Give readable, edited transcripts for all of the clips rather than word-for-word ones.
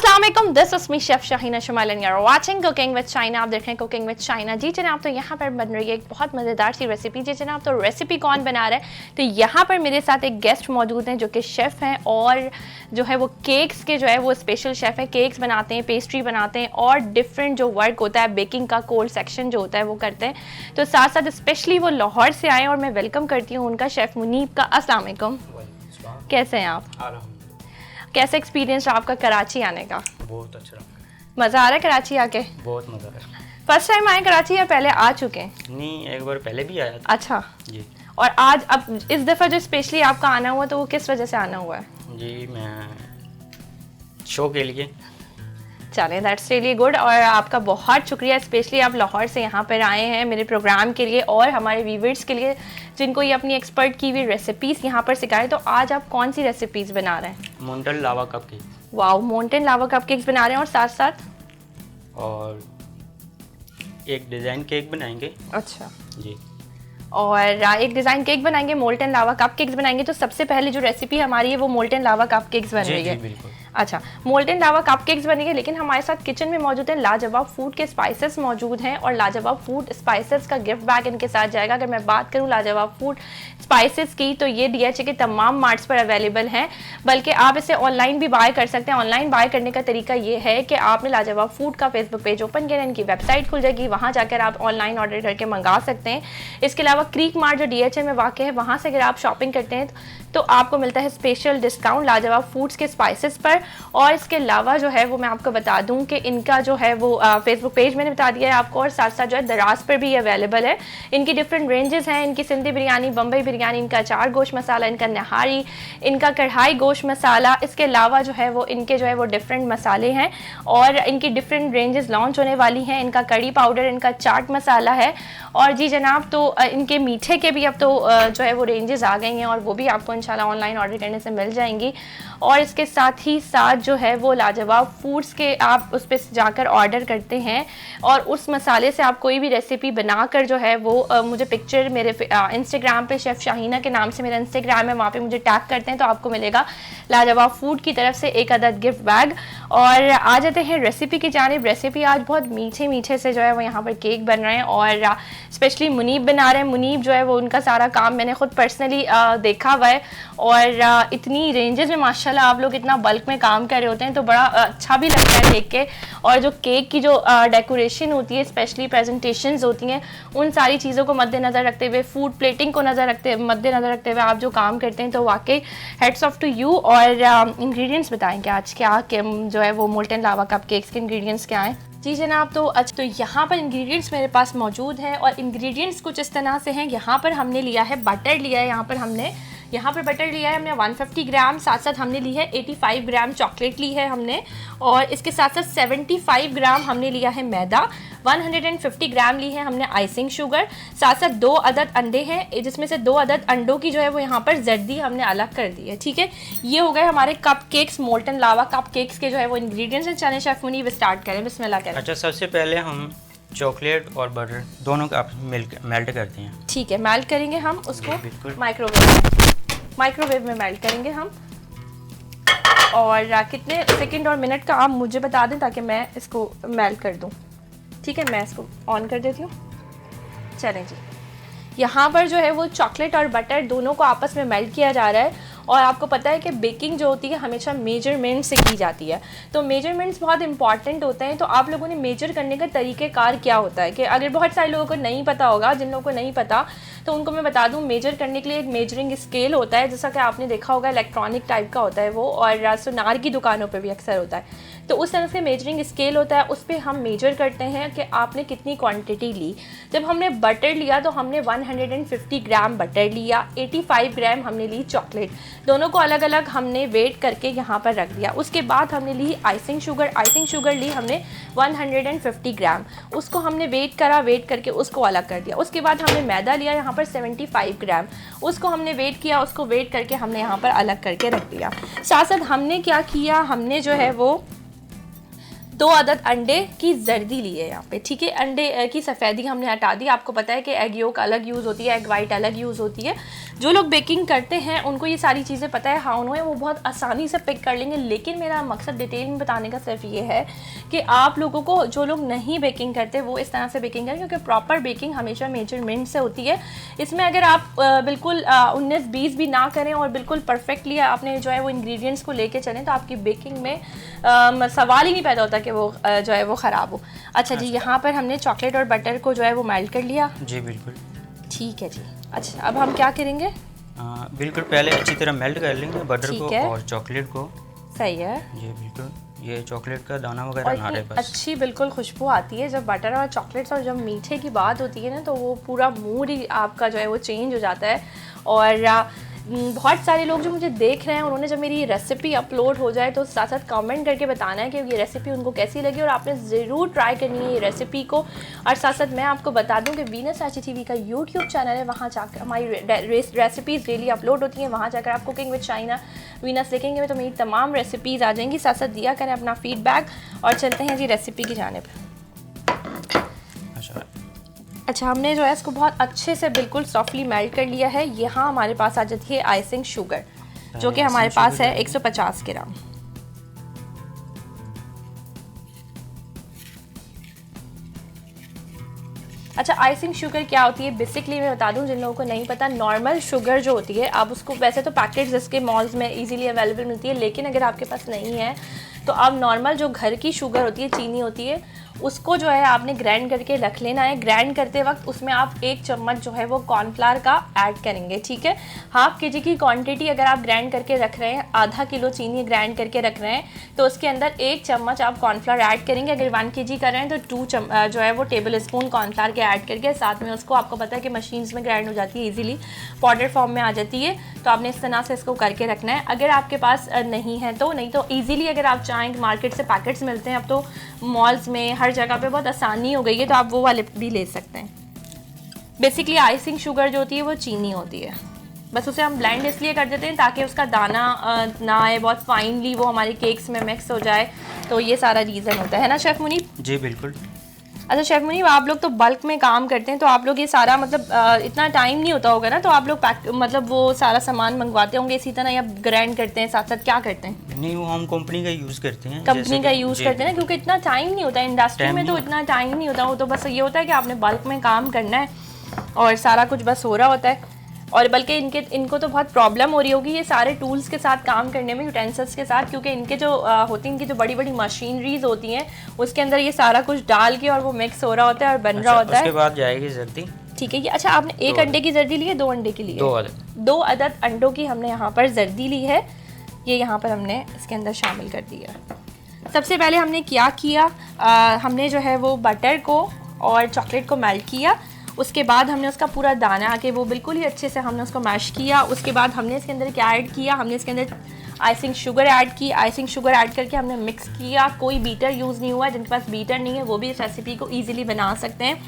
अस्सलाम वालेकुम, this is me chef Shaheena Shamal and you are watching cooking with China. आप देख रहे हैं कुकिंग विद चाइना। जी जनाब, तो यहाँ पर बन रही है एक बहुत मज़ेदार सी रेसिपी। जी जनाब, तो रेसिपी कौन बना रहा है? तो यहाँ पर मेरे साथ एक गेस्ट मौजूद हैं जो कि शेफ़ हैं और जो है वो केक्स के जो है वो स्पेशल शेफ़ हैं। केक्स बनाते हैं, पेस्ट्री बनाते हैं और डिफरेंट जो वर्क होता है बेकिंग का, कोल्ड सेक्शन जो होता है वो करते हैं। तो साथ साथ स्पेशली वो लाहौर से आए और मैं वेलकम करती हूँ उनका, शेफ़ मुनीब का। अस्सलाम वालेकुम, कैसे हैं आप? कैसा एक्सपीरियंस रहा आपका कराची आने का? बहुत अच्छा रहा। मज़ा आ रहा है कराची आके? बहुत मज़ा आया। फर्स्ट टाइम आए कराची या पहले आ चुके हैं? नहीं, एक बार पहले भी आया था। अच्छा जी। और आज अब इस दफ़ा जो स्पेशली आपका आना हुआ तो वो किस वजह से आना हुआ है? जी, मैं शो के लिए। चलें, दैट्स रियली गुड। और आपका बहुत शुक्रिया, स्पेशली आप लाहौर से यहाँ पर आए हैं मेरे प्रोग्राम के लिए और हमारे व्यूवर्स के लिए जिनको ये अपनी एक्सपर्ट की हुई रेसिपीज़ यहाँ पर सिखाएं। तो आज आप कौन सी रेसिपीज़ बना रहे हैं? मोंटल लावा कप केक। वाओ, माउंटेन लावा कप केक्स बना रहे हैं और साथ साथ और एक डिज़ाइन केक बनाएंगे। अच्छा जी। और एक डिज़ाइन केक बनाएंगे, मोल्टन लावा कप केक्स बनाएंगे। तो सबसे पहले जो रेसिपी हमारी है वो मोल्टन लावा कप केक्स बन रही है। बिल्कुल। अच्छा, मोल्टन लावा कप केक्स बनेंगे, लेकिन हमारे साथ किचन में मौजूद है लाजवाब फूड के स्पाइसेस मौजूद हैं और लाजवाब फूड स्पाइसेस का गिफ्ट बैग इनके साथ जाएगा। अगर मैं बात करूं लाजवाब फूड स्पाइसेस की तो ये DHA के तमाम मार्ट्स पर अवेलेबल हैं, बल्कि आप इसे ऑनलाइन भी बाय कर सकते हैं। ऑनलाइन बाय करने का तरीका ये है कि आपने लाजवाब फूड का फेसबुक पेज ओपन किया, इनकी वेबसाइट खुल जाएगी, वहाँ जाकर आप ऑनलाइन ऑर्डर करके मंगा सकते हैं। इसके अलावा क्रीक मार्ट जो DHA में वाक़ है, वहाँ से अगर आप शॉपिंग करते हैं तो आपको मिलता है स्पेशल डिस्काउंट लाजवाब फूड्स के स्पाइसेस पर। और इसके अलावा जो है वो मैं आपको बता दूं कि इनका जो है वो फेसबुक पेज मैंने बता दिया है आपको, और साथ साथ जो है दराज पर भी अवेलेबल है। इनकी डिफरेंट रेंजेस हैं, इनकी सिंधी बिरयानी, बम्बई बिरयानी, इनका अचार गोश्त मसाला, इनका नहारी, इनका कढ़ाई गोश्त मसाला। इसके अलावा जो है वो इनके जो है वो डिफरेंट मसाले हैं और इनकी डिफरेंट रेंजेस लॉन्च होने वाली हैं। इनका कड़ी पाउडर, इनका चाट मसाला है। और जी जनाब, तो इनके मीठे के भी अब तो जो है वो रेंजेस आ गई हैं और वो भी आपको इंशाल्लाह ऑनलाइन ऑर्डर करने से मिल जाएंगी। और इसके साथ ही साथ जो है वो लाजवाब फूड्स के आप उस पर जाकर ऑर्डर करते हैं और उस मसाले से आप कोई भी रेसिपी बनाकर जो है वो मुझे पिक्चर मेरे इंस्टाग्राम पे शेफ़ शाहीना के नाम से मेरा इंस्टाग्राम है, वहाँ पे मुझे टैग करते हैं तो आपको मिलेगा लाजवाब फूड की तरफ से एक अदद गिफ्ट बैग। और आ जाते हैं रेसिपी की जानिब। रेसिपी आज बहुत मीठे मीठे से जो है वो यहाँ पर केक बन रहे हैं और स्पेशली मुनीब बना रहे हैं। मुनीब जो है वो उनका सारा काम मैंने खुद पर्सनली देखा हुआ है और इतनी रेंजेस में माशाल्लाह आप लोग इतना बल्क में काम कर रहे होते हैं तो बड़ा अच्छा भी लगता है देख के। और जो केक की जो डेकोरेशन होती है, स्पेशली प्रेजेंटेशंस होती हैं, उन सारी चीज़ों को मद्देनज़र रखते हुए, फूड प्लेटिंग को मद्देनज़र रखते हुए आप जो काम करते हैं तो वाकई हेड्स ऑफ टू यू। और इंग्रेडिएंट्स बताएंगे आज क्या जो है वो मोल्टन लावा कप केक्स के इंग्रेडिएंट्स क्या हैं? जी जनाब, तो अच्छा, तो यहाँ पर इंग्रेडिएंट्स मेरे पास मौजूद हैं और इंग्रेडिएंट्स कुछ इस तरह से हैं। यहाँ पर हमने लिया है बटर, लिया है यहाँ पर बटर लिया है हमने 150 ग्राम। साथ साथ हमने ली है 85 ग्राम चॉकलेट ली है हमने, और इसके साथ साथ 75 ग्राम हमने लिया है मैदा, 150 ग्राम ली है हमने आइसिंग शुगर। साथ साथ 2 अदद अंडे हैं, जिसमें से 2 अदद अंडों की जो है वो यहाँ पर जर्दी हमने अलग कर दी है। ठीक है, ये हो गए हमारे कप केक्स, मोल्टन लावा कप केक्स के जो है वो इंग्रेडिएंट्स हैं। चलें शेफ मुनीब स्टार्ट करें, बिस्मिल्लाह करें। अच्छा, सबसे पहले हम चॉकलेट और बटर दोनों का मेल्ट करते हैं। ठीक है, मेल्ट करेंगे हम उसको बिल्कुल। माइक्रोवेव में मेल्ट करेंगे हम। और कितने सेकंड और मिनट का आप मुझे बता दें ताकि मैं इसको मेल्ट कर दूं। ठीक है, मैं इसको ऑन कर देती हूँ। चलें जी, यहाँ पर जो है वो चॉकलेट और बटर दोनों को आपस में मेल्ट किया जा रहा है। और आपको पता है कि बेकिंग जो होती है हमेशा मेजरमेंट से की जाती है, तो मेजरमेंट्स बहुत इंपॉर्टेंट होते हैं। तो आप लोगों ने मेजर करने का तरीक़ेकार क्या होता है कि अगर बहुत सारे लोगों को नहीं पता होगा, जिन लोगों को नहीं पता तो उनको मैं बता दूं, मेजर करने के लिए एक मेजरिंग स्केल होता है, जैसा कि आपने देखा होगा इलेक्ट्रॉनिक टाइप का होता है वो, और सुनार की दुकानों पर भी अक्सर होता है। तो उस तरह से मेजरिंग स्केल होता है, उस पर हम मेजर करते हैं कि आपने कितनी क्वांटिटी ली। जब हमने बटर लिया तो हमने 150 ग्राम बटर लिया, 85 ग्राम हमने ली चॉकलेट, दोनों को अलग अलग हमने वेट करके यहाँ पर रख दिया। उसके बाद हमने ली आइसिंग शुगर ली हमने 150 ग्राम, उसको हमने वेट करके उसको अलग कर दिया। उसके बाद हमने मैदा लिया यहाँ पर 75 ग्राम, उसको हमने वेट किया, उसको वेट करके हमने यहाँ पर अलग करके रख दिया। साथ साथ हमने क्या किया, हमने जो है वो 2 अदद अंडे की जर्दी ली है यहाँ पे, ठीक है। अंडे की सफ़ेदी हमने हटा दी। आपको पता है कि एग योक अलग यूज़ होती है, एग वाइट अलग यूज़ होती है। जो लोग बेकिंग करते हैं उनको ये सारी चीज़ें पता है, हाँ उन्हें वो बहुत आसानी से पिक कर लेंगे। लेकिन मेरा मकसद डिटेल में बताने का सिर्फ ये है कि आप लोगों को, जो लोग नहीं बेकिंग करते, वो इस तरह से बेकिंग करें, क्योंकि प्रॉपर बेकिंग हमेशा मेजरमेंट से होती है। इसमें अगर आप बिल्कुल 19-20 भी ना करें और बिल्कुल परफेक्टली आपने जो है वो इंग्रेडिएंट्स को लेके चलें, तो आपकी बेकिंग में सवाल ही नहीं पैदा होता कि वो जो है वो ख़राब हो। अच्छा जी, यहाँ पर हमने चॉकलेट और बटर को जो है वो मेल्ट कर लिया। जी बिल्कुल, ठीक है जी। अच्छा, अब हम क्या करेंगे? बिल्कुल पहले अच्छी तरह मेल्ट कर लेंगे बटर को और चॉकलेट को। सही है जी बिल्कुल, ये चॉकलेट का दाना वगैरह और हमारे पास अच्छी बिल्कुल खुशबू आती है जब बटर और चॉकलेट्स, और जब मीठे की बात होती है ना, तो वो पूरा मूड ही आपका जो है वो चेंज हो जाता है। और बहुत सारे लोग जो मुझे देख रहे हैं, उन्होंने जब मेरी रेसिपी अपलोड हो जाए तो साथ साथ कमेंट करके बताना है कि ये रेसिपी उनको कैसी लगी, और आपने ज़रूर ट्राई करनी है ये रेसिपी को। और साथ साथ मैं आपको बता दूं कि वीनस आची टीवी का यूट्यूब चैनल है, वहाँ जाकर हमारी रेसिपीज़ डेली अपलोड होती हैं। वहाँ जाकर आप कुकिंग विद शाइना वीनस देखेंगे तो मेरी तमाम रेसिपीज़ आ जाएंगी। साथ साथ दिया करें अपना फीडबैक, और चलते हैं जी रेसिपी की जानिब। अच्छा, हमने जो है इसको बहुत अच्छे से बिल्कुल सॉफ्टली मेल्ट कर लिया है। यहाँ हमारे पास आ जाती है आइसिंग शुगर, जो कि हमारे पास है 150 ग्राम। अच्छा, आइसिंग शुगर क्या होती है बेसिकली मैं बता दूं जिन लोगों को नहीं पता। नॉर्मल शुगर जो होती है, आप उसको वैसे तो पैकेट्स इसके मॉल्स में इजीली अवेलेबल मिलती है, लेकिन अगर आपके पास नहीं है तो आप नॉर्मल जो घर की शुगर होती है, चीनी होती है, उसको जो है आपने ग्राइंड करके रख लेना है। ग्राइंड करते वक्त उसमें आप 1 चम्मच जो है वो कॉर्नफ्लावर का ऐड करेंगे, ठीक है। ½ kg की क्वांटिटी अगर आप ग्राइंड करके रख रहे हैं, आधा किलो चीनी ग्राइंड करके रख रहे हैं, तो उसके अंदर 1 चम्मच आप कॉर्नफ्लावर ऐड करेंगे। अगर 1 kg कर रहे हैं तो 2 जो है वो टेबल स्पून कॉर्नफ्लावर के ऐड करके, साथ में उसको, आपको पता है कि मशीन्स में ग्राइंड हो जाती है ईजिली, पाउडर फॉर्म में आ जाती है, तो आपने इस तरह से इसको करके रखना है। अगर आपके पास नहीं है तो, नहीं तो ईजिली अगर आप चाहें, मार्केट से पैकेट्स मिलते हैं अब तो, मॉल्स में हर जगह पे बहुत आसानी हो गई है, तो आप वो वाले भी ले सकते हैं। बेसिकली आइसिंग शुगर जो होती है वो चीनी होती है, बस उसे हम ब्लेंड इसलिए कर देते हैं ताकि उसका दाना ना आए, बहुत फाइनली वो हमारे केक्स में मिक्स हो जाए, तो ये सारा रीज़न होता है ना शेफ़ मुनीब? जी बिल्कुल। अच्छा शेफ़ मुनीब, आप लोग तो बल्क में काम करते हैं, तो आप लोग ये सारा मतलब इतना टाइम नहीं होता होगा ना, तो आप लोग मतलब वो सारा सामान मंगवाते होंगे इसी तरह, या ग्राइंड करते हैं साथ साथ, क्या करते हैं? नहीं, वो हम कंपनी का यूज़ करते हैं, कंपनी का यूज़ करते हैं ना, क्योंकि इतना टाइम नहीं होता इंडस्ट्री में, तो इतना टाइम नहीं होता। वो तो बस ये होता है कि आपने बल्क में काम करना है और सारा कुछ बस हो रहा होता है। और बल्कि इनको तो बहुत प्रॉब्लम हो रही होगी ये सारे टूल्स के साथ काम करने में, यूटेंसिल्स के साथ, क्योंकि इनके जो होती हैं, इनकी जो बड़ी बड़ी मशीनरीज होती हैं, उसके अंदर ये सारा कुछ डाल के और वो मिक्स हो रहा होता है और बन रहा होता है। उसके बाद जाएगी जर्दी, ठीक है। ये अच्छा, आपने 1 अंडे की जर्दी ली है, 2 अंडे की ली है? 2 अदद अंडों की हमने यहाँ पर जर्दी ली है। ये यहाँ पर हमने इसके अंदर शामिल कर दिया। सबसे पहले हमने क्या किया, हमने जो है वो बटर को और चॉकलेट को मेल्ट किया। उसके बाद हमने उसका पूरा दाना आके वो बिल्कुल ही अच्छे से हमने उसको मैश किया। उसके बाद हमने इसके अंदर क्या ऐड किया, हमने इसके अंदर आइसिंग शुगर ऐड की। आइसिंग शुगर ऐड करके हमने मिक्स किया। कोई बीटर यूज़ नहीं हुआ, जिनके पास बीटर नहीं है वो भी इस रेसिपी को ईजिली बना सकते हैं।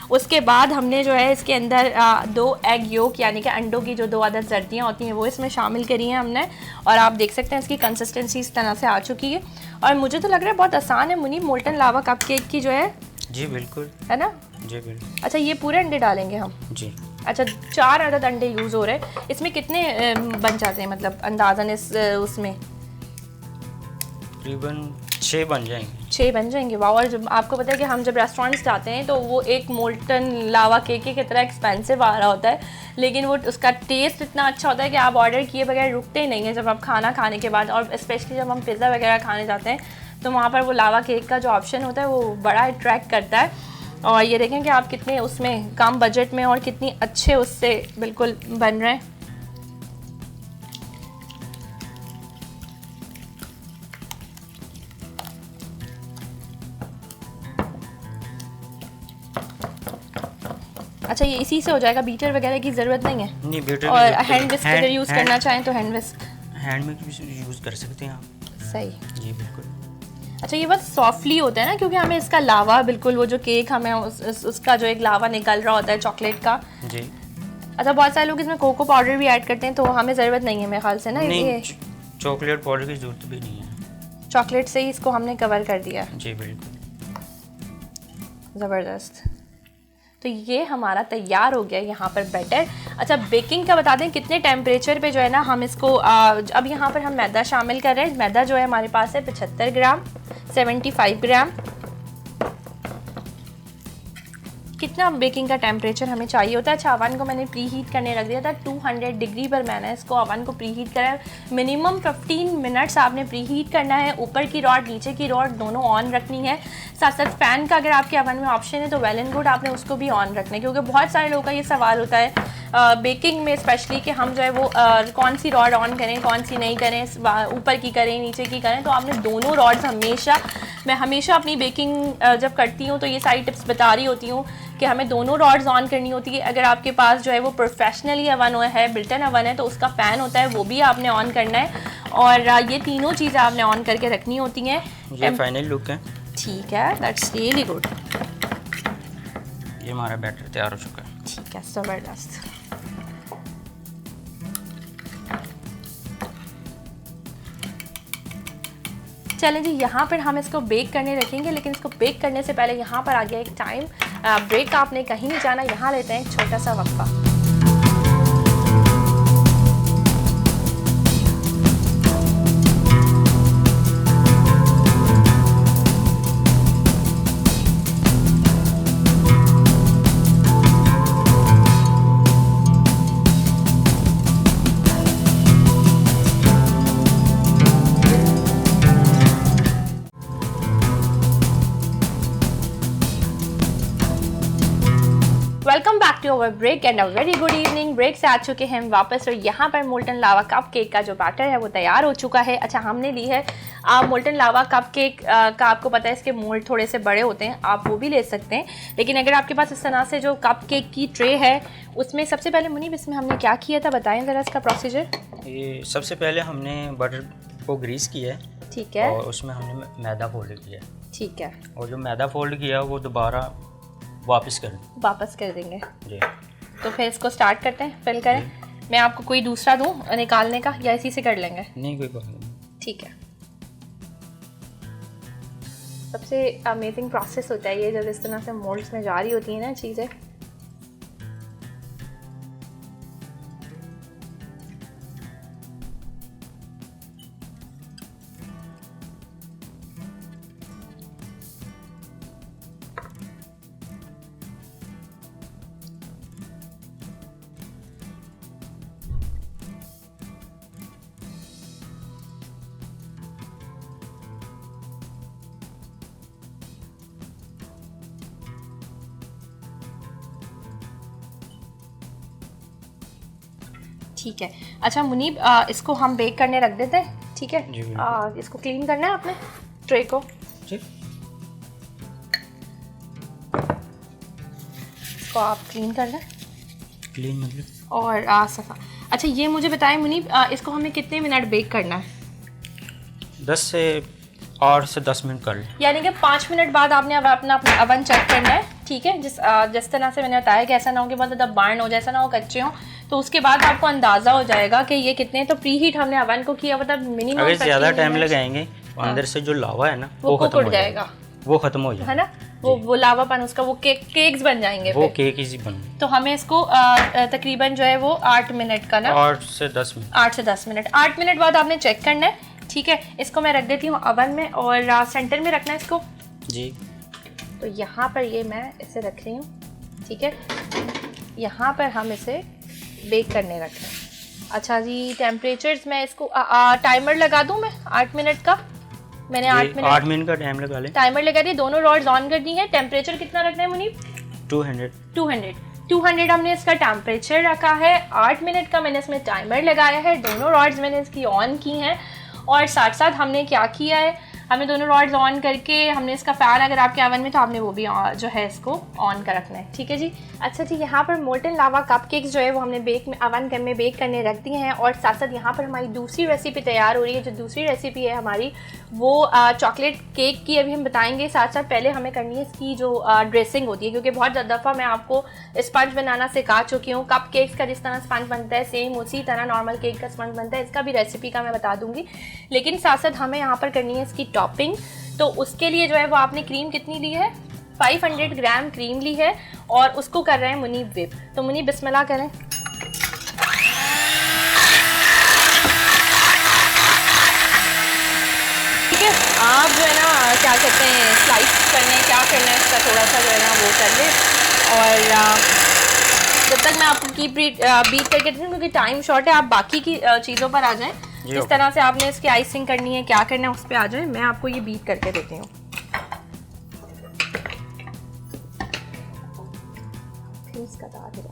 उसके बाद हमने जो है इसके अंदर 2 एग योक यानी कि अंडों की जो 2 अदद जर्दियाँ होती हैं वो इसमें शामिल करी हैं हमने, और आप देख सकते हैं इसकी कंसिस्टेंसी इस तरह से आ चुकी है। और मुझे तो लग रहा है बहुत आसान है मुनीब, मोल्टन लावा कपकेक की जो है। जी बिल्कुल, है ना? जी बिल्कुल। अच्छा, ये पूरे अंडे डालेंगे हम? जी। अच्छा, 4 अदद अंडे यूज़ हो रहे हैं। इसमें कितने बन जाते हैं, मतलब अंदाज़न इस उसमें? तकरीबन 6 बन जाएंगे। 6 बन जाएंगे, वाह। और जब आपको पता है कि हम जब रेस्टोरेंट्स जाते हैं तो वो एक मोल्टन लावा केक की तरह एक्सपेंसिव आ रहा होता है, लेकिन वो उसका टेस्ट इतना अच्छा होता है कि आप ऑर्डर किए बगैर रुकते ही नहीं हैं जब आप खाना खाने के बाद। और स्पेशली जब हम पिज़्ज़ा वगैरह खाने जाते हैं तो वहाँ पर वो लावा केक का जो ऑप्शन होता है वो बड़ा अट्रैक्ट करता है। और ये देखें कि आप कितने उसमें कम बजट में और कितनी अच्छे उससे बिल्कुल बन रहे हैं। अच्छा, ये इसी से हो जाएगा, बीटर वगैरह की ज़रूरत नहीं है? नहीं, बीटर। और हैंड विस्क अगर यूज़ करना चाहें तो हैंड विस्क, हैंड में यूज़ कर सकते हैं आप। सही, जी बिल्कुल। अच्छा, ये बस सॉफ्टली होता है ना, क्योंकि हमें इसका लावा बिल्कुल, वो जो केक हमें उसका जो एक लावा निकल रहा होता है चॉकलेट का। जी। अच्छा, बहुत सारे लोग इसमें कोको पाउडर भी ऐड करते हैं, तो हमें ज़रूरत नहीं है मेरे ख्याल से ना। नहीं, चॉकलेट पाउडर की ज़रूरत भी नहीं है। चॉकलेट से ही इसको हमने कवर कर दिया है। जी बिल्कुल, ज़बरदस्त। तो ये हमारा तैयार हो गया यहाँ पर बैटर। अच्छा, बेकिंग का बता दें कितने टेम्परेचर पे जो है ना हम इसको अब यहाँ पर हम मैदा शामिल कर रहे हैं। मैदा जो है हमारे पास है 75 ग्राम, 75 ग्राम। कितना बेकिंग का टेम्परेचर हमें चाहिए होता है? अच्छा, अवन को मैंने प्री हीट करने रख दिया था 200 डिग्री पर। मैंने इसको अवन को प्री हीट करा है। मिनिमम 15 मिनट्स आपने प्री हीट करना है। ऊपर की रॉड नीचे की रॉड दोनों ऑन रखनी है। साथ साथ फ़ैन का अगर आपके अवन में ऑप्शन है तो वेल एंड गुड, आपने उसको भी ऑन रखना है, क्योंकि बहुत सारे लोगों का ये सवाल होता है बेकिंग में स्पेशली कि हम जो है वो कौन सी रॉड ऑन करें, कौन सी नहीं करें, ऊपर की करें, नीचे की करें। तो आपने दोनों रॉड्स मैं हमेशा अपनी बेकिंग जब करती हूँ तो ये सारी टिप्स बता रही होती हूँ कि हमें दोनों रॉड्स ऑन करनी होती है। अगर आपके पास जो है वो प्रोफेशनली अवन है, बिल्टन अवन है, तो उसका फ़ैन होता है वो भी आपने ऑन करना है। और ये तीनों चीज़ें आपने ऑन करके रखनी होती हैं। ये फाइनल लुक है। ठीक है, दैट्स रियली गुड। ये हमारा बैटर तैयार हो चुका है। ठीक है, ज़बरदस्त। चलें जी, यहाँ पर हम इसको बेक करने रखेंगे, लेकिन इसको बेक करने से पहले यहाँ पर आ गया एक टाइम ब्रेक। आपने कहीं नहीं जाना, यहाँ लेते हैं एक छोटा सा वक्फा। Welcome back to our break and a very good evening. Break से आ चुके हैं हम वापस और यहाँ पर मोल्टन लावा कप केक का जो बैटर है वो तैयार हो चुका है। अच्छा, हमने ली है मोल्टन लावा कप केक का, आपको पता है इसके मोल्ड थोड़े से बड़े होते हैं, आप वो भी ले सकते हैं। लेकिन अगर आपके पास इस तरह से जो कप केक की ट्रे है, उसमें सबसे पहले मुनीब इसमें हमने क्या किया था, बताएं ज़रा इसका प्रोसीजर। ये सबसे पहले हमने बटर को ग्रीस किया है। ठीक है। और उसमें हमने मैदा फोल्ड किया है। ठीक है। और जो मैदा फोल्ड किया वो दोबारा वापस कर देंगे जी। तो फिर इसको स्टार्ट करते हैं, फिल करें। मैं आपको कोई दूसरा दूं निकालने का या इसी से कर लेंगे? नहीं, कोई बात नहीं। ठीक है। सबसे अमेजिंग प्रोसेस होता है ये, जब इस तरह से मोल्ड्स में जा रही होती हैं ना चीज़ें। ठीक है। अच्छा मुनीब, इसको हम बेक करने रख देते हैं, ठीक है? इसको क्लीन करना है आपने ट्रे को जी। इसको आप क्लीन करना है, क्लीन मतलब और सफ़ा। अच्छा, ये मुझे बताएं मुनीब, इसको हमें कितने मिनट बेक करना है? 10 से 8 से 10 मिनट कर लें। यानी कि 5 मिनट बाद आपने अब अपना अवन चेक करना है, ठीक है? जिस तरह से मैंने बताया कि ऐसा ना हो कि बहुत ज़्यादा बर्न हो जाए, ऐसा ना हो कच्चे हो, तो उसके बाद आपको अंदाज़ा हो जाएगा कि ये कितने। तो प्री हीट हमने अवन को किया, मतलब मिनिमम अगर ज़्यादा टाइम लगाएंगे तो अंदर से जो लावा है ना वो खत्म हो जाएगा, वो खत्म हो जाएगा, है ना? वो लावापन उसका, वो केक्स बन जाएंगे, वो केक इजी बन। तो हमें इसको तकरीबन जो है वो 8 मिनट का ना, 8 से 10 मिनट 8 से 10 मिनट 8 मिनट बाद आपने चेक करना है, ठीक है? इसको मैं रख देती हूँ अवन में, और सेंटर में रखना है इसको जी। तो यहाँ पर ये मैं इसे रख रही हूँ, ठीक है? यहाँ पर हम इसे बेक करने रख रहे हैं। अच्छा जी, टेम्परेचर्स मैं इसको टाइमर लगा दूँ मैं 8 मिनट का? मैंने 8 मिनट का टाइम लगा लें। टाइमर लगा दिया, दोनों रॉड्स ऑन कर दी है। टेम्परेचर कितना रखना है मुनीब? 200 हमने इसका टेम्परेचर रखा है। 8 मिनट का मैंने इसमें टाइमर लगाया है, दोनों रॉड्स मैंने इसकी ऑन की हैं। और साथ साथ हमने क्या किया है, हमने दोनों रॉड्स ऑन करके हमने इसका फ़ैन अगर आपके ओवन में तो आपने वो भी जो है इसको ऑन कर रखना है, ठीक है जी। अच्छा जी, यहाँ पर मोल्टन लावा कपकेक्स जो है वो हमने ओवन में बेक करने रख दिए हैं और साथ साथ यहाँ पर हमारी दूसरी रेसिपी तैयार हो रही है। जो दूसरी रेसिपी है हमारी वो चॉकलेट केक की अभी हम बताएंगे। साथ साथ पहले हमें करनी है इसकी जो ड्रेसिंग होती है, क्योंकि बहुत दफ़ा मैं आपको स्पंज बनाना सिखा चुकी हूँ। कप केक्स का जिस तरह स्पंज बनता है सेम उसी तरह नॉर्मल केक का स्पंज बनता है, इसका भी रेसिपी का मैं बता दूंगी। लेकिन साथ साथ हमें यहाँ पर करनी है इसकी टॉपिंग। तो उसके लिए जो है वो आपने क्रीम कितनी ली है, 500 ग्राम क्रीम ली है और उसको कर रहे हैं मुनीब व्हिप। तो मुनीब बिस्मिल्लाह करें। ठीक है, आप जो है ना क्या कहते हैं स्लाइस करने क्या करना है इसका थोड़ा सा जो है ना वो कर लें। और जब तक मैं आपकी बीट करके देती हूँ क्योंकि टाइम शॉर्ट है, आप बाकी की चीज़ों पर आ जाएं। जिस तरह से आपने इसकी आइसिंग करनी है, क्या करना है उस पर आ जाए। मैं आपको ये बीट करके देती हूँ। इसका दाग है।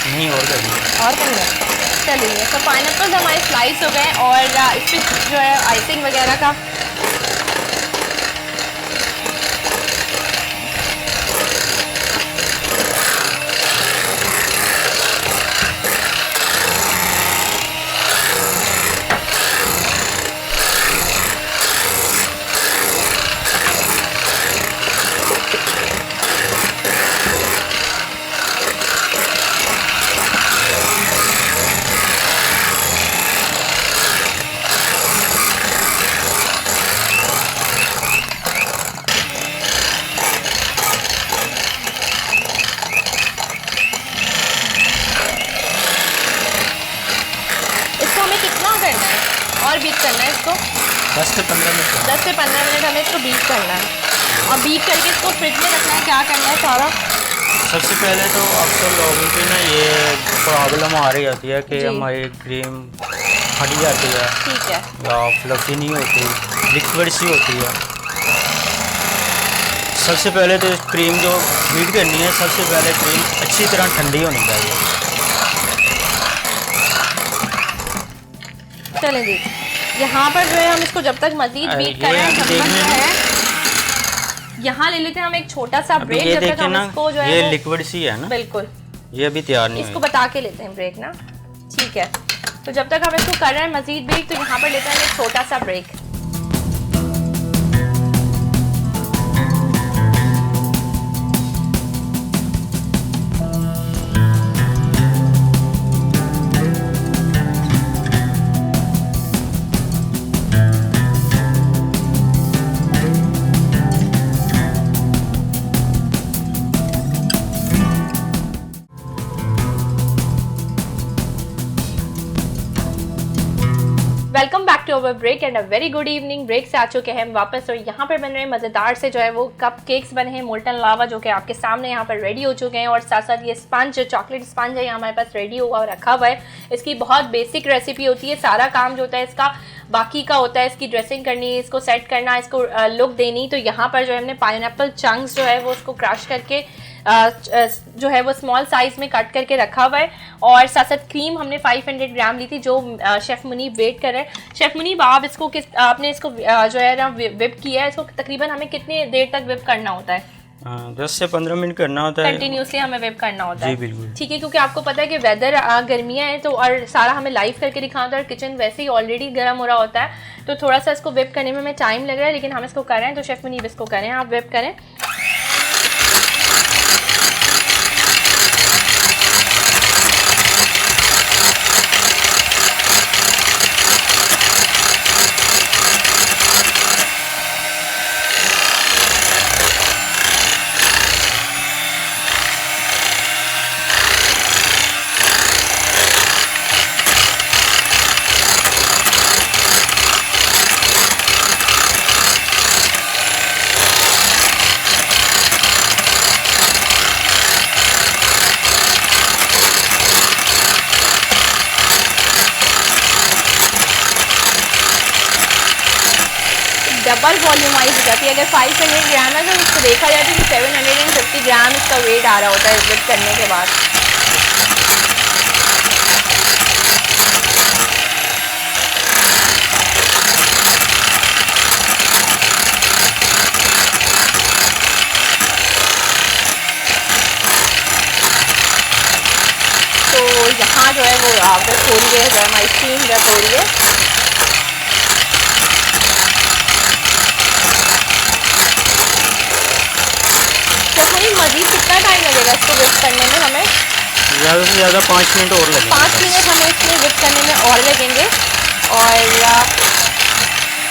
नहीं और करनी है। चलिए, तो पाइनएप्पल्स हमारे स्लाइस हो गए और इस पर जो है आइसिंग वगैरह का और बीट करना है इसको 10 से 15 मिनट हमें इसको बीट करना है। और बीट करके इसको फ्रिज में रखना है। क्या करना है सारा? सबसे पहले तो अक्सर लोगों की ना ये प्रॉब्लम आ रही होती है कि हमारी क्रीम फट जाती है, ठीक है, या फ्लफी नहीं होती, लिक्विड सी होती है। सबसे पहले तो क्रीम जो बीट करनी है, सबसे पहले क्रीम अच्छी तरह ठंडी होनी चाहिए। चलें जी, यहाँ पर जो है हम इसको जब तक मजीद बीट कर रहे हैं जब तक जो है यहाँ ले लेते हैं हम एक छोटा सा ब्रेक। जब तक हम इसको जो है ये लिक्विड सी है ना, बिल्कुल ये अभी तैयार नहीं, इसको बता के लेते हैं ब्रेक ना, ठीक है। तो जब तक हम इसको कर रहे हैं मजीद ब्रेक, तो यहाँ पर लेते हैं एक छोटा सा break. Welcome back to our break and a very good evening. Break से आ चुके हैं हम वापस और यहाँ पर बन रहे हैं मज़ेदार से जो है वो कप केक्स बने हैं मोल्टन लावा, जो कि आपके सामने यहाँ पर रेडी हो चुके हैं। और साथ साथ ये स्पंज चॉकलेट स्पंज है, यहाँ हमारे पास रेडी हुआ और रखा हुआ है। इसकी बहुत बेसिक रेसिपी होती है, सारा काम जो होता है इसका बाकी का होता है। इसकी ड्रेसिंग करनी, इसको सेट करना, इसको लुक देनी। तो यहाँ पर जो है हमने पाइनएप्पल चंक्स जो है वो उसको क्रश करके जो है वो स्मॉल साइज में कट करके रखा हुआ है। और साथ साथ क्रीम हमने 500 ग्राम ली थी जो शेफ़ मुनीब वेट कर रहे हैं। शेफ़ मुनीब आप इसको आपने इसको जो है ना विप किया है, इसको तकरीबन हमें कितनी देर तक विप करना होता है? 10 से 15 मिनट करना होता है, कंटिन्यूसली हमें वेब करना होता है। जी बिल्कुल, ठीक है, क्योंकि आपको पता है कि वेदर गर्मियाँ हैं तो और सारा हमें लाइव करके दिखाना होता है और किचन वैसे ही ऑलरेडी गर्म हो रहा होता है, तो थोड़ा सा इसको वेब करने में हमें टाइम लग रहा है, लेकिन हम इसको कर रहे हैं। तो शेफ़ मुनीब इसको करें, आप वेब करें। डबल वॉल्यूमाइज हो जाती है। अगर 500 ग्राम है तो उसको देखा जाए तो 750 ग्राम इसका वेट आ रहा होता है विप करने के बाद। तो यहाँ जो है वो आप हो रही है, हमारी स्टीम रख हो रही है। मज़ीद कितना टाइम लगेगा इसको विप करने में? हमें ज़्यादा से ज़्यादा 5 मिनट और लगेंगे। 5 मिनट हमें इसमें विप करने में और लगेंगे। और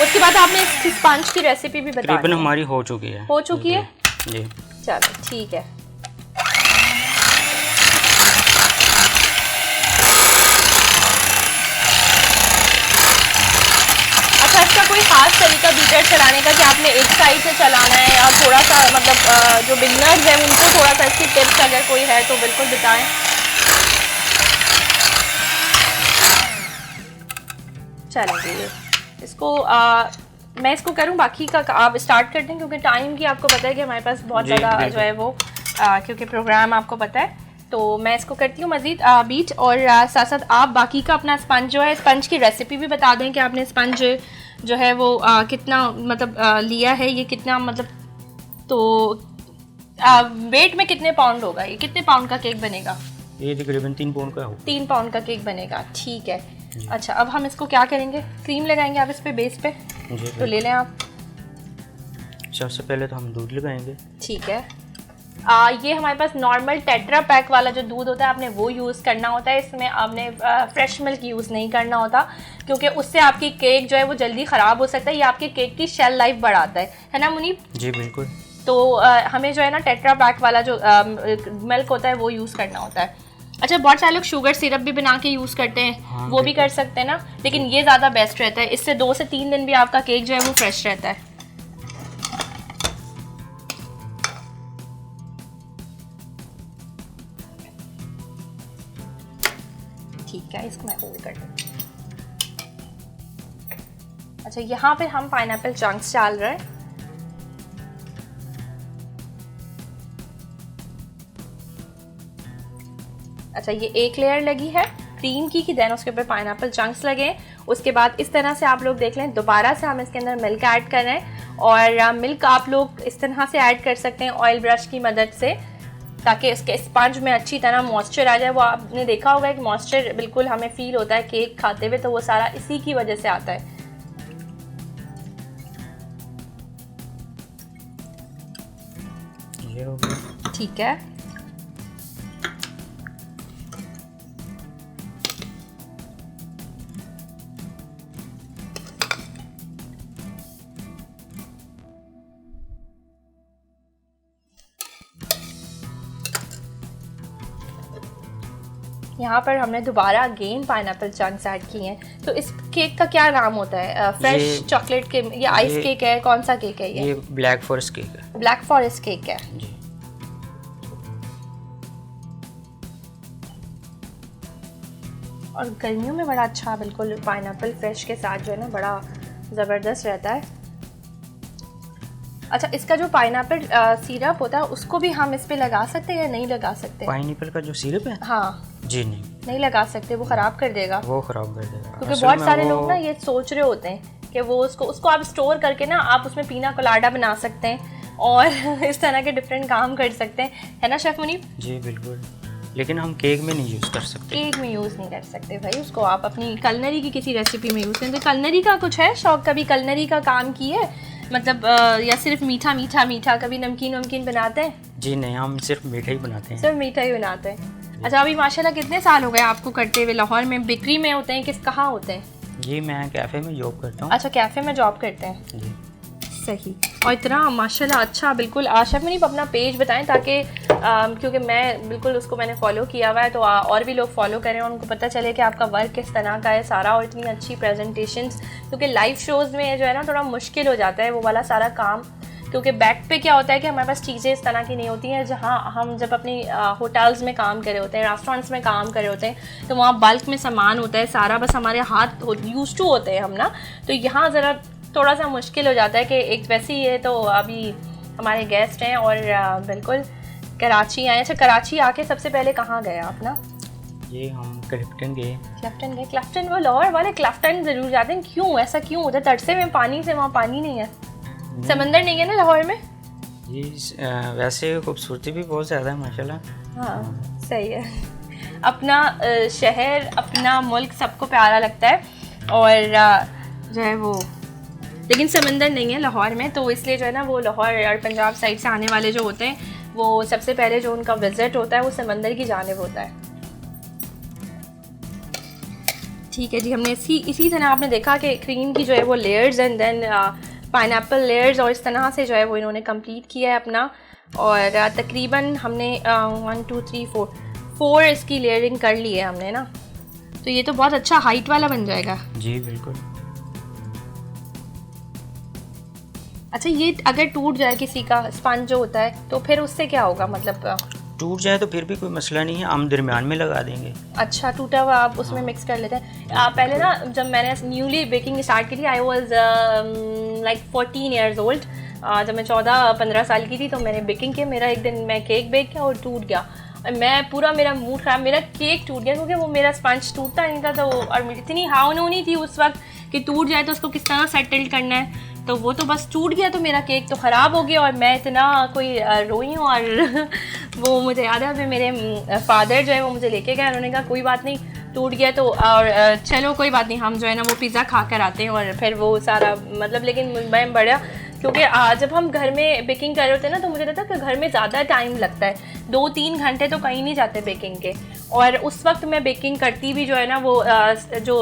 उसके बाद आपने इसकी स्पंज की रेसिपी भी बता दी। तकरीबन हमारी हो चुकी है। हो चुकी है जी। चलो ठीक है। अच्छा, इसका कोई ख़ास तरीका बीटर चलाने का कि आपने एक साइड से चलाना है, और थोड़ा सा मतलब जो बिगनर्स हैं उनको थोड़ा सा इसकी टिप्स अगर कोई है तो बिल्कुल बताएं। चलेंगे इसको मैं इसको करूं, बाकी का आप स्टार्ट कर दें, क्योंकि टाइम की आपको पता है कि हमारे पास बहुत ज़्यादा जो है वो क्योंकि प्रोग्राम आपको पता है, तो मैं इसको करती हूँ मज़ीद बीट। और साथ साथ आप बाकी का अपना स्पंज जो है, स्पंज की रेसिपी भी बता दें कि आपने स्पंज जो है वो कितना मतलब लिया है, ये कितना मतलब, तो वेट में कितने पाउंड होगा, ये कितने पाउंड का केक बनेगा? ये तकरीबन 3 पाउंड का हो। 3 पाउंड का केक बनेगा, ठीक है। अच्छा, अब हम इसको क्या करेंगे, क्रीम लगाएंगे आप इस पे बेस पे, तो ले लें आप। सबसे पहले तो हम दूध लगाएंगे। ठीक है। ये हमारे पास नॉर्मल टेट्रा पैक वाला जो दूध होता है आपने वो यूज़ करना होता है, इसमें आपने फ्रेश मिल्क यूज़ नहीं करना होता, क्योंकि उससे आपकी केक जो है वो जल्दी ख़राब हो सकता है, ये आपके केक की शेल लाइफ बढ़ाता है ना मुनीब? जी बिल्कुल। तो हमें जो है ना टेट्रा पैक वाला जो मिल्क होता है वो यूज़ करना होता है। अच्छा, बहुत सारे लोग शुगर सिरप भी बना के यूज़ करते हैं, हाँ, वो भी कर सकते हैं ना, लेकिन ये ज़्यादा बेस्ट रहता है, इससे 2 से 3 दिन भी आपका केक जो है वो फ्रेश रहता है। ठीक है, इसको मैं होल्ड कर दूँ। अच्छा, यहाँ पे हम पाइनएप्पल चंक्स डाल रहे हैं। अच्छा, ये एक लेयर लगी है क्रीम की, देन उसके ऊपर पाइनएप्पल चंक्स लगे। उसके बाद इस तरह से आप लोग देख लें, दोबारा से हम इसके अंदर मिल्क ऐड कर रहे हैं, और मिल्क आप लोग इस तरह से ऐड कर सकते हैं ऑयल ब्रश की मदद से, ताकि इसके स्पंज में अच्छी तरह मॉइस्चर आ जाए। वो आपने देखा होगा एक मॉइस्चर बिल्कुल हमें फील होता है केक खाते हुए, तो वो सारा इसी की वजह से आता है। ये हो गया। ठीक है। यहाँ पर हमने दोबारा अगेन पाइनएप्पल चंक्स ऐड किए हैं। तो इस केक का क्या नाम होता है? फ्रेश चॉकलेट के, ये आइस केक है, कौन सा केक है ये ब्लैक फॉरेस्ट केक है। ब्लैक फॉरेस्ट केक है जी। और गर्मियों में बड़ा अच्छा बिल्कुल पाइनएप्पल फ्रेश के साथ जो है ना बड़ा ज़बरदस्त रहता है। अच्छा, इसका जो पाइनएप्पल सिरप होता है उसको भी हम इस पे लगा सकते हैं या नहीं लगा सकते? पाइनएप्पल का जो सिरप है? हाँ जी नहीं, नहीं लगा सकते, वो ख़राब कर देगा। वो ख़राब कर देगा क्योंकि बहुत सारे लोग ना ये सोच रहे होते हैं कि वो उसको आप स्टोर करके ना आप उसमें पीना कोलाडा बना सकते हैं और इस तरह के डिफरेंट काम कर सकते हैं, है ना शेफ मुनीब? जी बिल्कुल, लेकिन हम केक में नहीं यूज़ कर सकते। केक में यूज़ नहीं कर सकते भाई, उसको आप अपनी कलनरी की किसी रेसिपी में यूज़ करें। तो कलनरी का कुछ है शौक, कभी कलनरी का काम किए मतलब या सिर्फ मीठा मीठा मीठा, कभी नमकीन वमकीन बनाते हैं? जी नहीं, हम सिर्फ मीठा ही बनाते हैं। सिर्फ मीठा ही बनाते हैं। अच्छा, अभी माशाल्लाह कितने साल हो गए आपको करते हुए? लाहौर में बेकरी में होते हैं, कहाँ होते हैं? जी मैं कैफ़े में जॉब करता हूँ। अच्छा, कैफ़े में जॉब करते हैं, जी सही। और इतना माशाल्लाह अच्छा, बिल्कुल शेफ मुनीब अपना पेज बताएं ताकि क्योंकि मैं बिल्कुल उसको मैंने फॉलो किया हुआ है, तो और भी लोग फॉलो करें और उनको पता चले कि आपका वर्क किस तरह का है सारा, और इतनी अच्छी प्रेजेंटेशंस, क्योंकि लाइव शोज़ में जो है ना थोड़ा मुश्किल हो जाता है वो वाला सारा काम, क्योंकि बैक पे क्या होता है कि हमारे पास चीज़ें इस तरह की नहीं होती हैं। जहाँ हम जब अपनी होटल्स में काम कर रहे होते हैं, रेस्टोरेंट्स में काम कर रहे होते हैं, तो वहाँ बल्क में सामान होता है सारा, बस हमारे हाथ यूज टू होते हैं हम ना, तो यहाँ ज़रा थोड़ा सा मुश्किल हो जाता है कि एक वैसे ही है। तो अभी हमारे गेस्ट हैं और बिल्कुल कराची आए। अच्छा, कराची आके सबसे पहले कहाँ गए आप ना? ये हम क्लिफ्टन गए। क्लिफ्टन गए? क्लिफ्टन वो लाहौर वाले क्लिफ्टन ज़रूर जाते हैं, क्यों ऐसा क्यों होता है? तड़से में पानी से वहाँ पानी नहीं है, समंदर नहीं है ना लाहौर में? जी वैसे खूबसूरती भी बहुत ज़्यादा है माशाल्लाह। हाँ सही है, अपना शहर अपना मुल्क सबको प्यारा लगता है और जो है वो, लेकिन समंदर नहीं है लाहौर में, तो इसलिए जो है ना वो लाहौर और पंजाब साइड से आने वाले जो होते हैं वो सबसे पहले जो उनका विज़िट होता है वो समंदर की जानिब होता है। ठीक है जी, हमने इसी तरह आपने देखा कि क्रीम की जो है वो layers and then pineapple layers, और इस तरह से जो है वो इन्होंने कंप्लीट किया है अपना, और तकरीबन हमने 1 2 3 4 इसकी लेयरिंग कर ली है हमने ना, तो ये तो बहुत अच्छा हाइट वाला बन जाएगा। जी बिल्कुल। अच्छा, ये अगर टूट जाए किसी का स्पंज जो होता है तो फिर उससे क्या होगा? मतलब टूट जाए तो फिर भी कोई मसला नहीं है, हम दरमियान में लगा देंगे। अच्छा, टूटा हुआ आप उसमें मिक्स कर लेते हैं। पहले ना जब मैंने न्यूली बेकिंग स्टार्ट की थी, I was like 14 years old, जब मैं 14-15 साल की थी तो मैंने बेकिंग किया। मेरा एक दिन मैं केक बेक किया और टूट गया, मैं पूरा मेरा मूड ख़राब, मेरा केक टूट गया क्योंकि वो मेरा स्पंज टूटता नहीं था। तो और मेरी इतनी हावनूनी थी उस वक्त कि टूट जाए तो उसको किस तरह सेटल करना है, तो वो तो बस टूट गया, तो मेरा केक तो ख़राब हो गया और मैं इतना कोई रोई हूँ। और वो मुझे याद है, फिर मेरे फादर जो है वो मुझे लेके गए, उन्होंने कहा कोई बात नहीं टूट गया तो, और चलो कोई बात नहीं, हम जो है ना वो पिज़्ज़ा खा कर आते हैं, और फिर वो सारा मतलब, लेकिन मैं बड़ा, क्योंकि जब हम घर में बेकिंग कर रहे होते हैं ना तो मुझे लगता है कि घर में ज़्यादा टाइम लगता है, 2-3 घंटे तो कहीं नहीं जाते बेकिंग के। और उस वक्त मैं बेकिंग करती भी जो है ना वो जो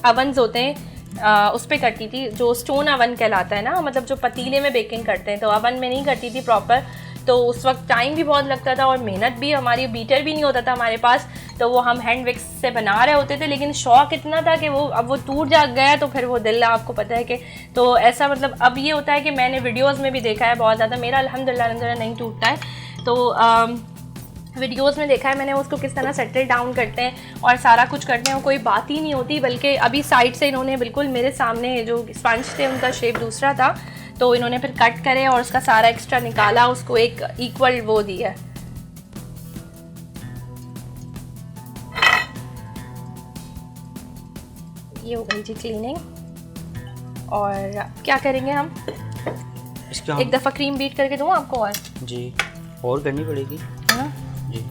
अवन्स होते हैं उस पर करती थी, जो स्टोन अवन कहलाता है ना, मतलब जो पतीले में बेकिंग करते हैं, तो अवन में नहीं करती थी प्रॉपर। तो उस वक्त टाइम भी बहुत लगता था और मेहनत भी, हमारी बीटर भी नहीं होता था हमारे पास, तो वो हम हैंड विक्स से बना रहे होते थे। लेकिन शौक इतना था कि वो अब वो टूट जा गया तो फिर वो दिल, आपको पता है कि, तो ऐसा मतलब अब ये होता है कि मैंने वीडियोज़ में भी देखा है बहुत ज़्यादा, मेरा अल्हम्दुलिल्लाह नहीं टूटता है। तो वीडियोज़ में देखा है मैंने उसको किस तरह सेटल डाउन करते हैं और सारा कुछ करते हैं, कोई बात ही नहीं होती। बल्कि अभी साइड से इन्होंने बिल्कुल मेरे सामने जो स्पंज थे उनका शेप दूसरा था, तो इन्होंने फिर कट करे और उसका सारा एक्स्ट्रा निकाला, उसको एक इक्वल वो दिया। ये हो गई जी क्लीनिंग। और क्या करेंगे हम? एक दफ़ा क्रीम बीट करके दूँ आपको? और जी और करनी पड़ेगी, है ना जी।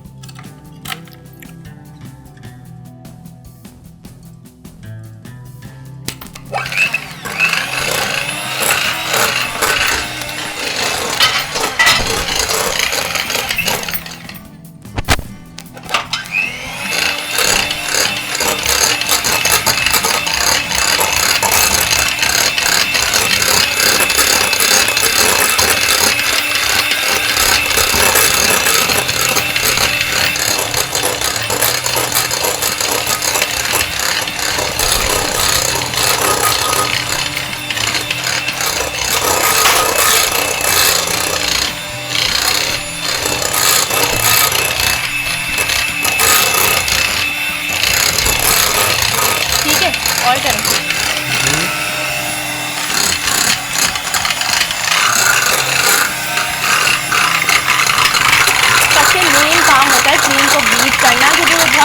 और करें?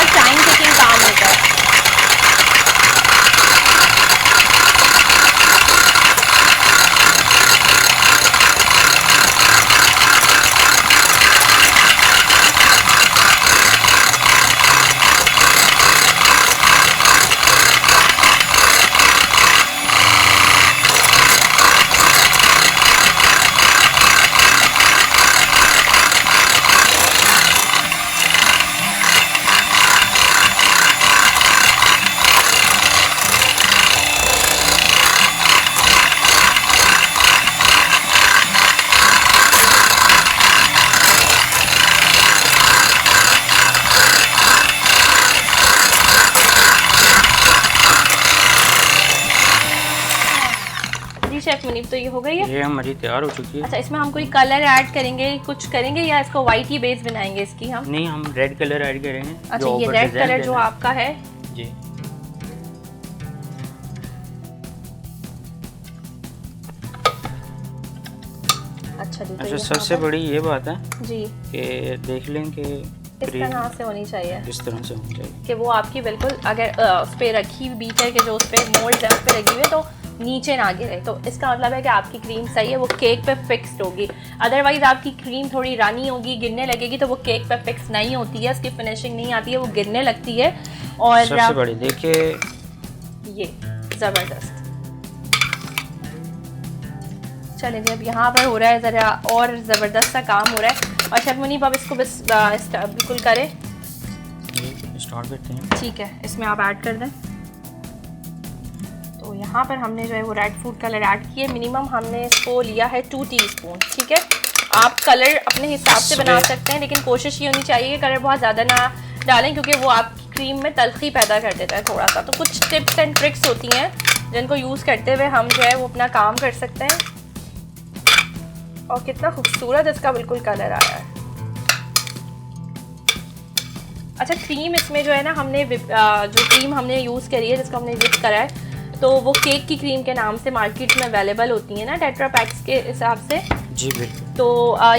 बहुत टाइम टेकिंग काम होता है। शेफ मुनीब, तो ये हो गई है। ये हमारी तैयार हो चुकी है। अच्छा, इसमें हम कोई कलर ऐड करेंगे, कुछ करेंगे, या इसको वाइट ही बेस बनाएंगे इसकी हम? नहीं, हम रेड कलर ऐड करेंगे। अच्छा, ये रेड कलर जो आपका है जी। अच्छा जी। अच्छा, सबसे बड़ी ये बात है जी कि देख लें कि इस तरह से होनी चाहिए, इस तरह से होनी चाहिए कि वो आपकी बिल्कुल अगर उस पर रखी बीटर के जो उस पर मोल्ड है उस पर लगी हुई है तो नीचे ना गिरे, तो इसका मतलब है कि आपकी क्रीम सही है, वो केक पे फिक्स्ड होगी। अदरवाइज आपकी क्रीम थोड़ी रानी होगी, गिरने लगेगी, तो वो केक पे फिक्स नहीं होती है, उसकी फिनिशिंग नहीं आती है, वो गिरने लगती है। और सबसे बड़ी देखिए ये ज़बरदस्त। चलिए जी, अब यहाँ पर हो रहा है ज़रा और ज़बरदस्त सा काम हो रहा है। और शेफ मुनीब, अब इसको बस बिल्कुल करें, स्टार्ट करते हैं। ठीक है, इसमें आप ऐड कर दें। तो यहाँ पर हमने जो है वो रेड फूड कलर ऐड किए, मिनिमम हमने इसको लिया है 2 टीस्पून। ठीक है, आप कलर अपने हिसाब से बना सकते हैं, लेकिन कोशिश ये होनी चाहिए कि कलर बहुत ज़्यादा ना डालें, क्योंकि वो आपकी क्रीम में तलखी पैदा कर देता है थोड़ा सा। तो कुछ टिप्स एंड ट्रिक्स होती हैं जिनको यूज़ करते हुए हम जो है वो अपना काम कर सकते हैं। और कितना खूबसूरत इसका बिल्कुल कलर आया है। अच्छा, क्रीम इसमें जो है ना, हमने जो क्रीम हमने यूज़ करी है, जिसको हमने विप करा है, तो वो केक की क्रीम के नाम से मार्केट में अवेलेबल होती है ना, टेट्रा पैक्स के हिसाब से। जी बिल्कुल। तो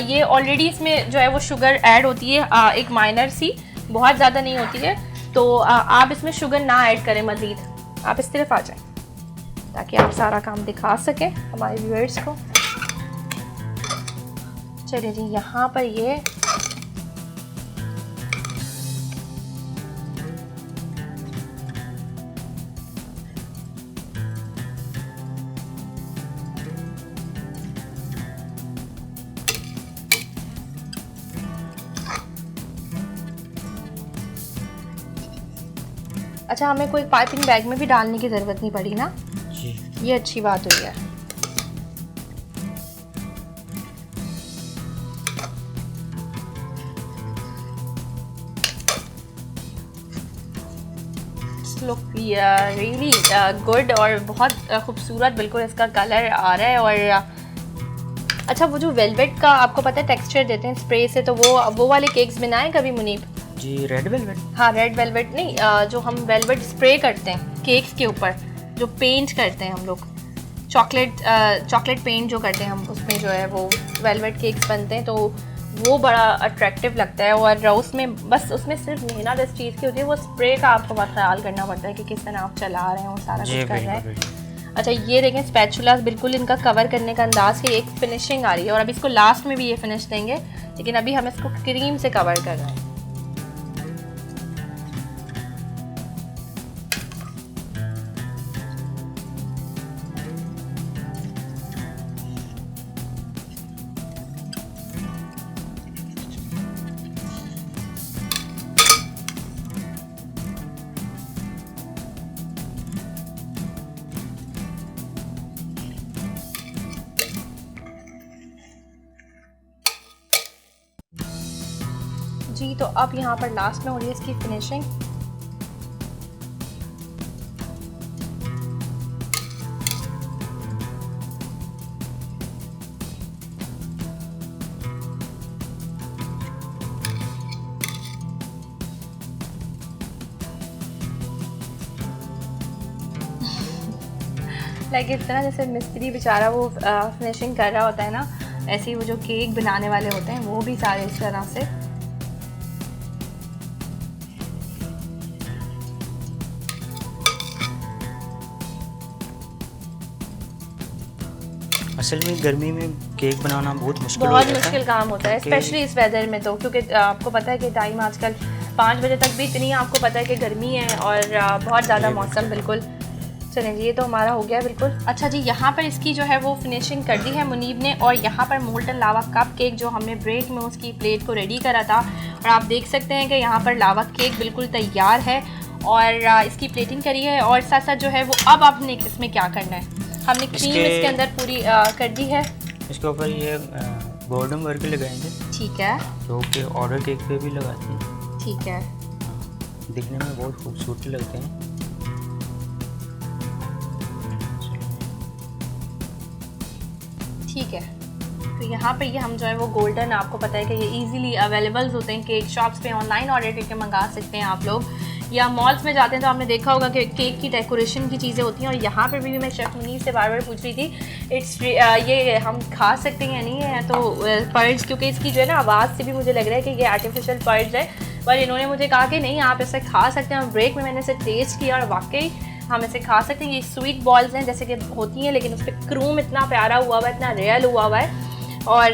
ये ऑलरेडी इसमें जो है वो शुगर ऐड होती है, एक माइनर सी, बहुत ज़्यादा नहीं होती है। तो आप इसमें शुगर ना ऐड करें मज़ीद, आप इस तरफ आ जाएं ताकि आप सारा काम दिखा सकें हमारे व्यूअर्स को। चलिए जी, यहाँ पर ये अच्छा, हमें कोई पाइपिंग बैग में भी डालने की ज़रूरत नहीं पड़ी ना जी। ये अच्छी बात हुई है। लुक रियली गुड और बहुत खूबसूरत बिल्कुल इसका कलर आ रहा है। और अच्छा, वो जो वेलवेट का आपको पता है टेक्सचर देते हैं स्प्रे से, तो वो वाले केक्स बनाए कभी मुनीब? जी, रेड वेलवेट। हाँ, रेड वेलवेट नहीं, जो हम वेलवेट स्प्रे करते हैं केक्स के ऊपर, जो पेंट करते हैं हम लोग, चॉकलेट पेंट जो करते हैं हम, उसमें जो है वो वेलवेट केक्स बनते हैं, तो वो बड़ा अट्रैक्टिव लगता है। और उसमें सिर्फ मेहनत इस चीज़ की होती है, वो स्प्रे का आपको बहुत ख्याल करना पड़ता है कि किस तरह आप चला रहे हैं, वो सारा कुछ कर रहे हैं। अच्छा, ये देखें स्पैचुलास बिल्कुल इनका कवर करने का अंदाज़ की एक फिनिशिंग आ रही है। और अब इसको लास्ट में भी ये फिनिश देंगे, लेकिन अभी हम इसको क्रीम से कवर कर रहे हैं। जी, तो अब यहाँ पर लास्ट में हो रही है इसकी फिनिशिंग। लाइक इस तरह जैसे मिस्त्री बेचारा वो फिनिशिंग कर रहा होता है ना, ऐसे ही वो जो केक बनाने वाले होते हैं वो भी सारे इस तरह से असल में गर्मी में केक बनाना बहुत मुश्किल हो बहुत जाता मुश्किल है। काम होता है, क्योंकि- स्पेशली इस वेदर में तो, क्योंकि आपको पता है कि टाइम आजकल 5 बजे तक भी इतनी आपको पता है कि गर्मी है और बहुत ज़्यादा जी, मौसम बिल्कुल। चलें जी, ये तो हमारा हो गया बिल्कुल। अच्छा जी, यहाँ पर इसकी जो है वो फिनिशिंग कर दी है मुनीब ने, और यहाँ पर मोल्टन लावा कप केक जो हमने ब्रेक में उसकी प्लेट को रेडी करा था, और आप देख सकते हैं कि यहाँ पर लावा केक बिल्कुल तैयार है और इसकी प्लेटिंग करी है। और साथ साथ जो है वो अब आपने इसमें क्या करना है, हमने क्रीम इसके अंदर पूरी कर दी है। इसके ऊपर ये गोल्डन वर्क लगाएंगे, ठीक है, जो कि ऑर्डर केक पे भी लगाते हैं। ठीक है, दिखने में बहुत खूबसूरत लगते हैं। ठीक है। तो यहाँ पर ये हम जो है वो गोल्डन, आपको पता है कि ये इजीली अवेलेबल होते हैं केक शॉप्स पे, ऑनलाइन ऑर्डर करके मंगा सकते हैं आप लोग, या मॉल्स में जाते हैं तो आपने देखा होगा कि केक की डेकोरेशन की चीज़ें होती हैं। और यहाँ पर भी मैं शेफ़ मुनीर से बार बार पूछ रही थी ये हम खा सकते हैं या नहीं है, तो पर्ल्स, क्योंकि इसकी जो है ना आवाज़ से भी मुझे लग रहा है कि ये आर्टिफिशियल पर्ल्स है, पर इन्होंने मुझे कहा कि नहीं आप इसे खा सकते हैं। और ब्रेक में मैंने इसे टेस्ट किया और वाकई हम इसे खा सकते हैं। ये स्वीट बॉल्स हैं जैसे कि होती हैं, लेकिन उस पर क्रूम इतना प्यारा हुआ हुआ है, इतना रियल हुआ हुआ है। और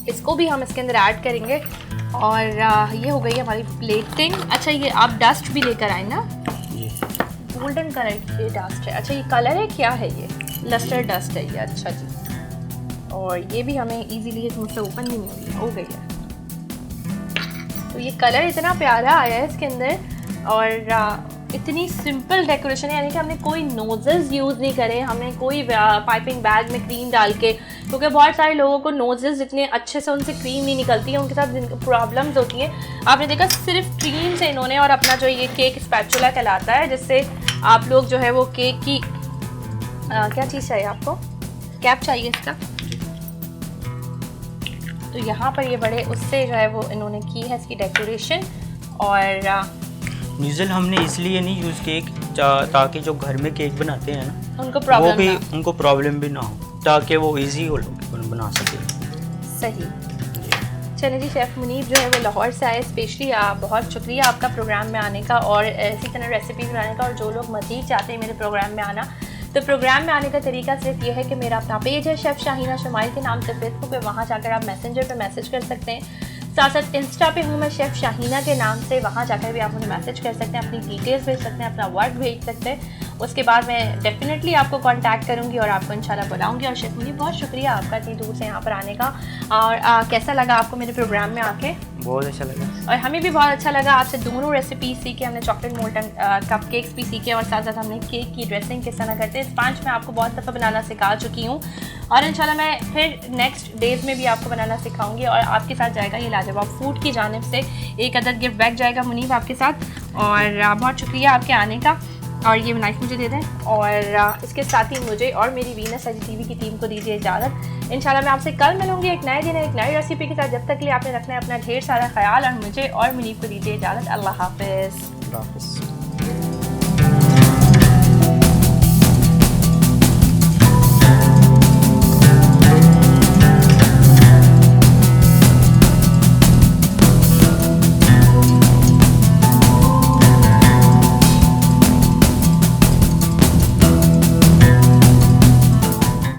इसको भी हम इसके अंदर ऐड करेंगे। और ये हो गई है हमारी प्लेटिंग। अच्छा, ये आप डस्ट भी लेकर आए ना, ये गोल्डन कलर की ये डस्ट है। अच्छा, ये कलर है, क्या है ये? लस्टर डस्ट है ये। अच्छा जी, और ये भी हमें इजीली मुझसे ओपन भी नहीं हो गई है। तो ये कलर इतना प्यारा आया है इसके अंदर, और इतनी सिंपल डेकोरेशन है, यानी कि हमने कोई नोजेस यूज़ नहीं करे, हमने कोई पाइपिंग बैग में क्रीम डाल के, क्योंकि बहुत सारे लोगों को नोजेस इतने अच्छे से उनसे क्रीम नहीं निकलती है, उनके साथ जिनकी प्रॉब्लम्स होती हैं। आपने देखा सिर्फ क्रीम से इन्होंने, और अपना जो ये केक स्पैचुला कहलाता है, जिससे आप लोग जो है वो केक की क्या चीज़ चाहिए आपको, कैप चाहिए इसका, तो यहाँ पर ये बड़े उससे जो है वो इन्होंने की है इसकी डेकोरेशन। और नीजल हमने इसलिए नहीं यूज़ किए ताकि जो घर में केक बनाते हैं ना, उनको वो प्रॉब्लम भी ना, उनको प्रॉब्लम भी ना हो, ताकि वो इजी हो बना सके। सही। चलिए जी, शेफ़ मुनीब जो है वो लाहौर से आए स्पेशली, बहुत शुक्रिया आपका प्रोग्राम में आने का और इसी तरह रेसिपीज़ बनाने का। और जो लोग मज़ीद चाहते हैं मेरे प्रोग्राम में आना, तो प्रोग्राम में आने का तरीका सिर्फ ये है कि मेरा अपना पेज है शेफ़ शाहीना शमाइल के नाम से फेसबुक पे, वहाँ जाकर आप मैसेंजर पे मैसेज कर सकते हैं। साथ साथ इंस्टा पे हूँ मैं शेफ़ शाहीना के नाम से, वहाँ जाकर भी आप मुझे मैसेज कर सकते हैं, अपनी डिटेल्स भेज सकते हैं, अपना वर्क भेज सकते हैं। उसके बाद मैं डेफिनेटली आपको कांटेक्ट करूँगी और आपको इंशाल्लाह बुलाऊँगी। और शेफ़ मुझे बहुत शुक्रिया आपका इतनी दूर से यहाँ पर आने का। और कैसा लगा आपको मेरे प्रोग्राम में आके? बहुत अच्छा लगा, और हमें भी बहुत अच्छा लगा आपसे दोनों रेसिपीज सीखे। हमने चॉकलेट मोल्टन कप केक्स भी सीखे, और साथ साथ हमने केक की ड्रेसिंग किस तरह करते हैं। स्पंज में आपको बहुत दफ़ा बनाना सिखा चुकी हूँ, और इंशाल्लाह मैं फिर नेक्स्ट डेज़ में भी आपको बनाना सिखाऊंगी। और आपके साथ जाएगा ये लाजवाब फूड की जानिब से एक अदद गिफ्ट बैग जाएगा मुनीब आपके साथ। और बहुत शुक्रिया आपके आने का। और ये नाइफ मुझे दे दें, और इसके साथ ही मुझे और मेरी वीनस एच टीवी की टीम को दीजिए इजाज़त। इंशाल्लाह मैं आपसे कल मिलूंगी एक नए दिन एक नई रेसिपी के साथ। जब तक के लिए आपने रखना है अपना ढेर सारा ख्याल, और मुझे और मुनीब को दीजिए इजाज़त। अल्लाह हाफ़िज़। अल्लाह हाफ़िज़।